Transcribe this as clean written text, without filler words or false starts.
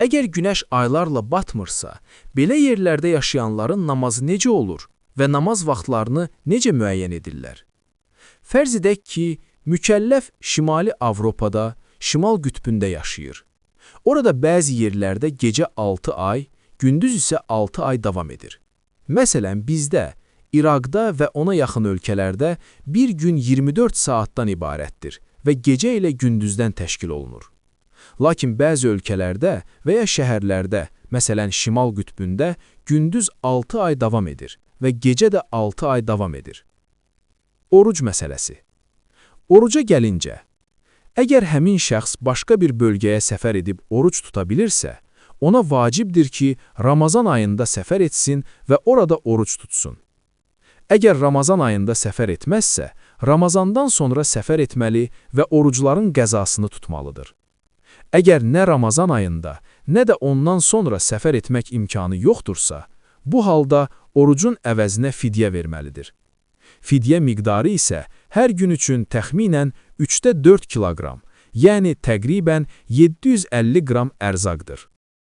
Əgər günəş aylarla batmırsa, belə yerlərdə yaşayanların namazı necə olur və namaz vaxtlarını necə müəyyən edirlər? Fərz edək ki, mükəlləf Şimali Avropada, Şimal qütbündə yaşayır. Orada bəzi yerlərdə gecə 6 ay, gündüz isə 6 ay davam edir. Məsələn, bizdə, İraqda və ona yaxın ölkələrdə bir gün 24 saatdan ibarətdir və gecə ilə gündüzdən təşkil olunur. Lakin bəzi ölkələrdə və ya şəhərlərdə, məsələn Şimal qütbündə, gündüz 6 ay davam edir və gecə də 6 ay davam edir. Oruc məsələsi. Oruca gəlincə, əgər həmin şəxs başqa bir bölgəyə səfər edib oruc tuta bilirsə, ona vacibdir ki, Ramazan ayında səfər etsin və orada oruc tutsun. Əgər Ramazan ayında səfər etməzsə, Ramazandan sonra səfər etməli və orucların qəzasını tutmalıdır. Əgər nə Ramazan ayında, nə də ondan sonra səfər etmək imkanı yoxdursa, bu halda orucun əvəzinə fidyə verməlidir. Fidyə miqdarı isə hər gün üçün təxminən 3-də 4 kiloqram, yəni təqribən 750 qram ərzaqdır.